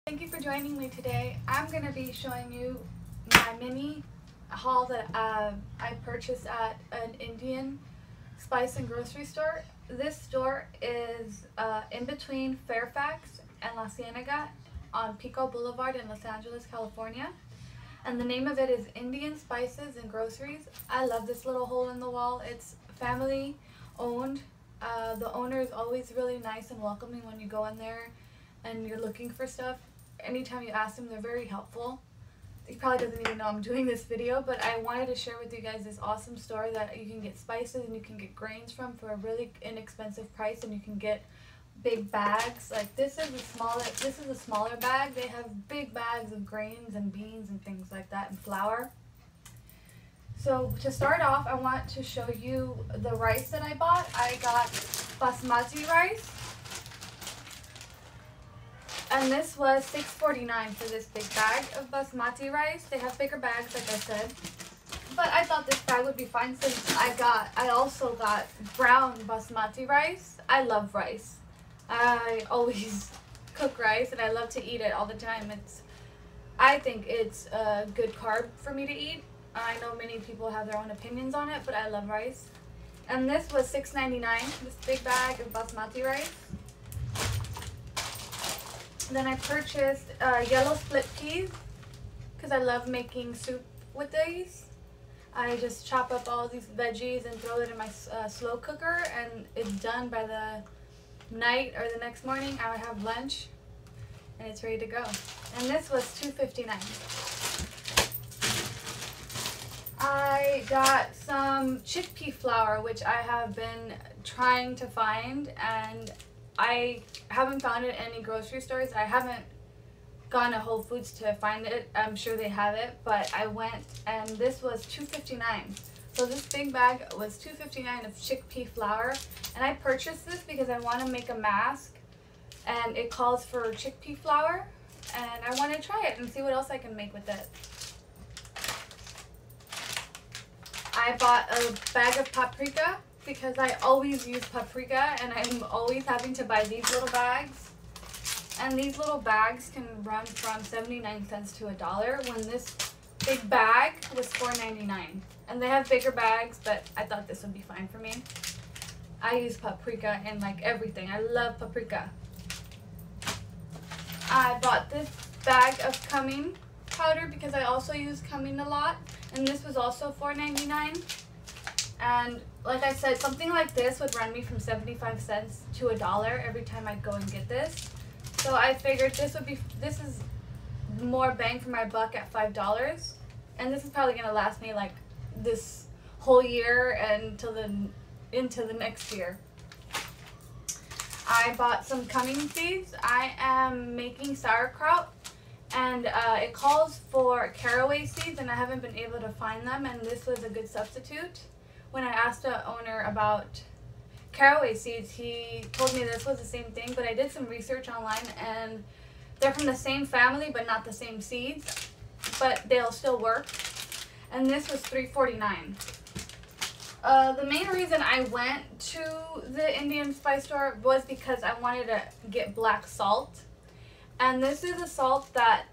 Thank you for joining me today. I'm going to be showing you my mini haul that I purchased at an Indian spice and grocery store. This store is in between Fairfax and La Cienega on Pico Boulevard in Los Angeles, California. And the name of it is Indian Spices and Groceries. I love this little hole in the wall. It's family owned. The owner is always really nice and welcoming when you go in there and you're looking for stuff. Anytime you ask them, they're very helpful. He probably doesn't even know I'm doing this video, but I wanted to share with you guys this awesome store that you can get spices and you can get grains from for a really inexpensive price, and you can get big bags. Like this is a smaller bag. They have big bags of grains and beans and things like that, and flour. So to start off, I want to show you the rice that I bought. I got basmati rice. And this was $6.49 for this big bag of basmati rice. They have bigger bags, like I said. But I thought this bag would be fine since I also got brown basmati rice. I love rice. I always cook rice and I love to eat it all the time. I think it's a good carb for me to eat. I know many people have their own opinions on it, but I love rice. And this was $6.99, this big bag of basmati rice. Then I purchased yellow split peas because I love making soup with these. I just chop up all these veggies and throw it in my slow cooker, and it's done by the night or the next morning. I would have lunch and it's ready to go. And this was $2.59. I got some chickpea flour, which I have been trying to find, and I haven't found it in any grocery stores. I haven't gone to Whole Foods to find it. I'm sure they have it, but I went and this was $2.59. So this big bag was $2.59 of chickpea flour, and I purchased this because I want to make a mask, and it calls for chickpea flour, and I want to try it and see what else I can make with it. I bought a bag of paprika because I always use paprika, and I'm always having to buy these little bags. And these little bags can run from 79 cents to $1, when this big bag was $4.99. And they have bigger bags, but I thought this would be fine for me. I use paprika in like everything. I love paprika. I bought this bag of cumin powder because I also use cumin a lot, and this was also $4.99. And like I said, something like this would run me from 75 cents to $1 every time I'd go and get this. So I figured this is more bang for my buck at $5. And this is probably going to last me like this whole year and into the next year. I bought some cumin seeds. I am making sauerkraut, and it calls for caraway seeds, and I haven't been able to find them, and this was a good substitute. When I asked the owner about caraway seeds, he told me this was the same thing, but I did some research online, and they're from the same family but not the same seeds, but they'll still work. And this was $3.49. The main reason I went to the Indian spice store was because I wanted to get black salt, and this is a salt that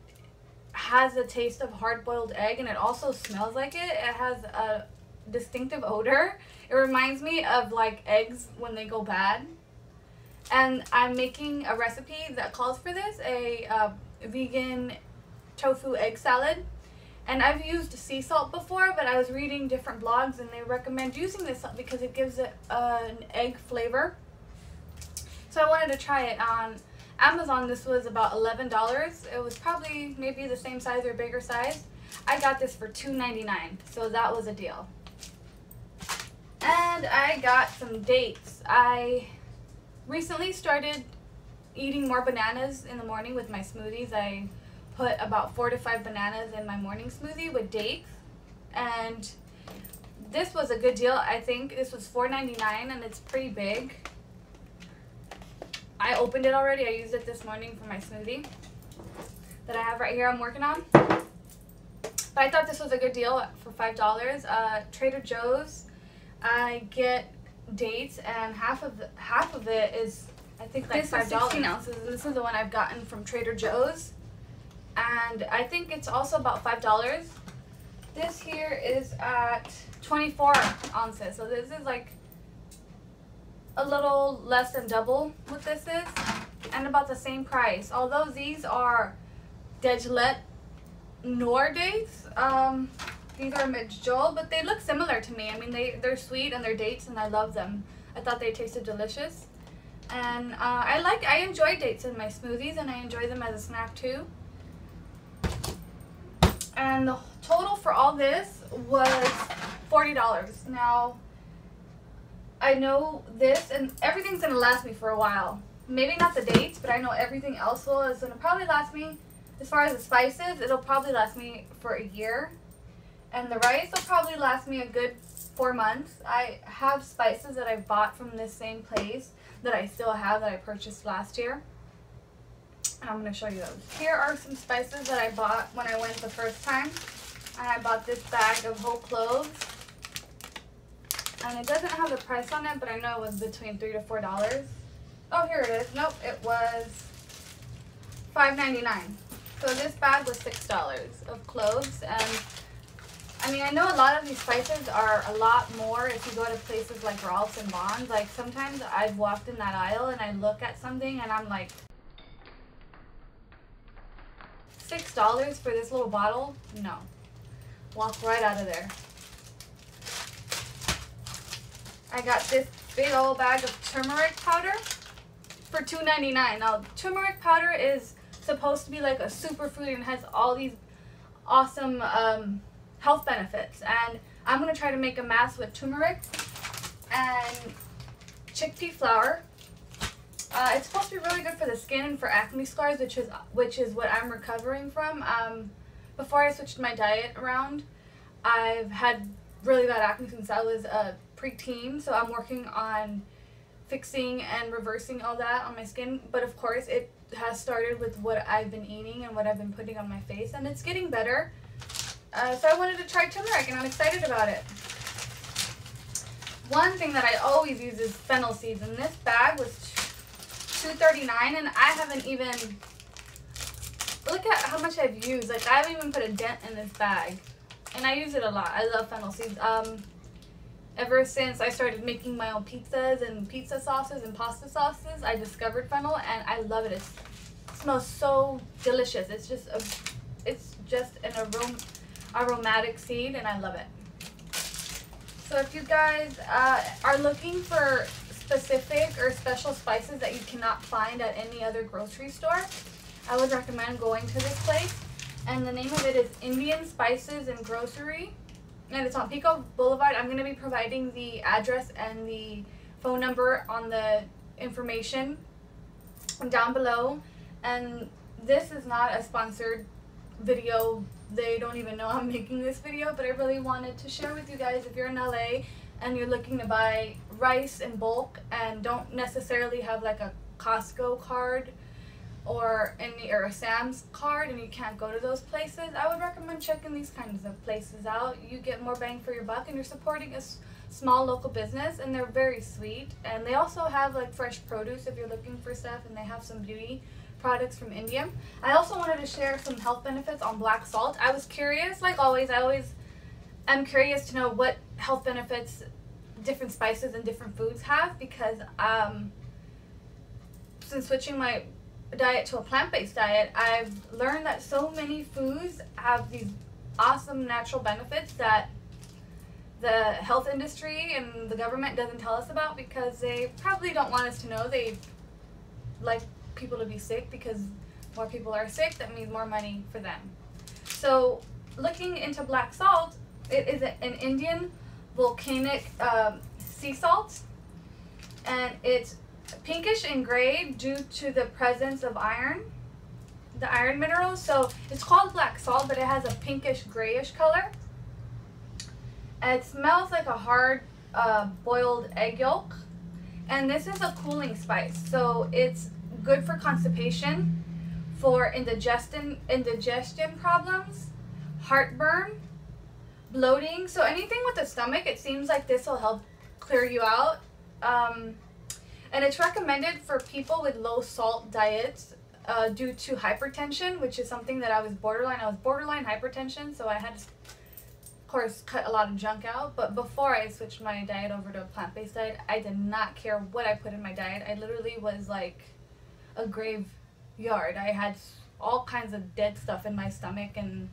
has a taste of hard-boiled egg, and it also smells like it. It has a distinctive odor. It reminds me of like eggs when they go bad. And I'm making a recipe that calls for this, a vegan tofu egg salad. And I've used sea salt before, but I was reading different blogs and they recommend using this because it gives it an egg flavor. So I wanted to try it. On Amazon this was about $11. It was probably maybe the same size or bigger size. I got this for $2.99, so that was a deal. And I got some dates. I recently started eating more bananas in the morning with my smoothies. I put about 4 to 5 bananas in my morning smoothie with dates. And this was a good deal. I think this was $4.99, and it's pretty big. I opened it already. I used it this morning for my smoothie that I have right here I'm working on. But I thought this was a good deal for $5. Trader Joe's, I get dates, and half of it is, I think, like $5. 16 ounces. And this is the one I've gotten from Trader Joe's. and I think it's also about $5. This here is at 24 ounces, so this is like a little less than double what this is, and about the same price. Although these are Degelet Noir dates, these are Midjool, but they look similar to me. I mean, they're sweet and they're dates, and I love them. I thought they tasted delicious, and I enjoy dates in my smoothies, and I enjoy them as a snack too. And the total for all this was $40. Now, I know this and everything's gonna last me for a while. Maybe not the dates, but I know everything else is gonna probably last me. As far as the spices, it'll probably last me for a year. And the rice will probably last me a good 4 months. I have spices that I bought from this same place that I still have that I purchased last year. And I'm going to show you those. Here are some spices that I bought when I went the first time. And I bought this bag of whole cloves. And it doesn't have the price on it, but I know it was between $3 to $4. Oh, here it is. Nope, it was $5.99. So this bag was $6 of cloves. And I mean, I know a lot of these spices are a lot more if you go to places like Ralph's and Vons. Like, sometimes I've walked in that aisle and I look at something and I'm like, $6 for this little bottle? No. Walk right out of there. I got this big old bag of turmeric powder for $2.99. Now, turmeric powder is supposed to be like a superfood and has all these awesome health benefits, and I'm going to try to make a mask with turmeric and chickpea flour. It's supposed to be really good for the skin and for acne scars, which is what I'm recovering from. Before I switched my diet around, I've had really bad acne since I was a preteen, so I'm working on fixing and reversing all that on my skin. But of course, it has started with what I've been eating and what I've been putting on my face, and it's getting better. So I wanted to try turmeric, and I'm excited about it. One thing that I always use is fennel seeds, and this bag was $2.39, and I haven't even, look at how much I've used. Like, I haven't even put a dent in this bag, and I use it a lot. I love fennel seeds. Ever since I started making my own pizzas and pizza sauces and pasta sauces, I discovered fennel, and I love it. It smells so delicious. It's just an aromatic seed, and I love it. So if you guys are looking for specific or special spices that you cannot find at any other grocery store, I would recommend going to this place. And the name of it is Indian Spices and Grocery, and it's on Pico Boulevard. I'm going to be providing the address and the phone number on the information down below. And this is not a sponsored video. They don't even know I'm making this video, but I really wanted to share with you guys, if you're in LA and you're looking to buy rice in bulk and don't necessarily have like a Costco card or a Sam's card and you can't go to those places, I would recommend checking these kinds of places out. You get more bang for your buck, and you're supporting a small local business, and they're very sweet. And they also have like fresh produce if you're looking for stuff, and they have some beauty products from India. I also wanted to share some health benefits on black salt. I was curious, like always, I'm curious to know what health benefits different spices and different foods have, because since switching my diet to a plant-based diet, I've learned that so many foods have these awesome natural benefits that the health industry and the government doesn't tell us about, because they probably don't want us to know. They like people to be sick, because more people are sick, that means more money for them. So looking into black salt, it is an Indian volcanic sea salt, and it's pinkish in gray due to the presence of iron, the iron minerals. So it's called black salt, but it has a pinkish grayish color. And it smells like a hard boiled egg yolk, and this is a cooling spice, so it's good for constipation, for indigestion problems, heartburn, bloating. So anything with the stomach, it seems like this will help clear you out. And it's recommended for people with low salt diets, due to hypertension, which is something that I was borderline. I was borderline hypertension, so I had to, of course, cut a lot of junk out. But before I switched my diet over to a plant-based diet, I did not care what I put in my diet. I literally was like a graveyard. I had all kinds of dead stuff in my stomach and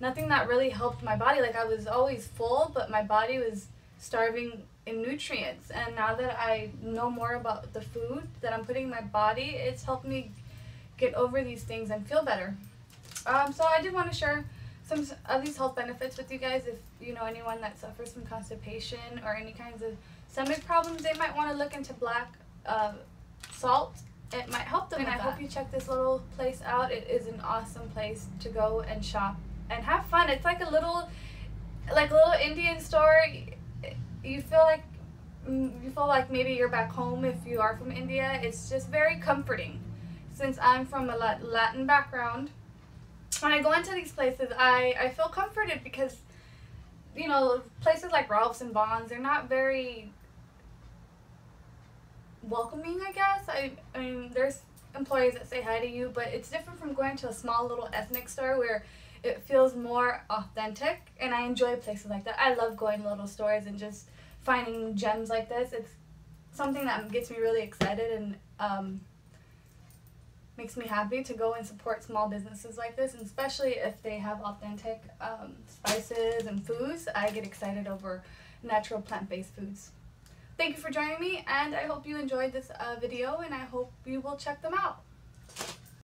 nothing that really helped my body. Like, I was always full, but my body was starving in nutrients. And now that I know more about the food that I'm putting in my body, it's helped me get over these things and feel better. So I did want to share some of these health benefits with you guys. If you know anyone that suffers from constipation or any kinds of stomach problems, they might want to look into black salt. It might help them. And I hope you check this little place out. It is an awesome place to go and shop and have fun. It's like a little Indian store. You feel like maybe you're back home if you are from India. It's just very comforting. Since I'm from a Latin background, when I go into these places, I feel comforted because, you know, places like Ralph's and Vons, they're not very welcoming, I guess. I mean, there's employees that say hi to you, but it's different from going to a small little ethnic store where it feels more authentic, and I enjoy places like that. I love going to little stores and just finding gems like this. It's something that gets me really excited and makes me happy to go and support small businesses like this, and especially if they have authentic spices and foods. I get excited over natural plant-based foods. Thank you for joining me, and I hope you enjoyed this video, and I hope you will check them out.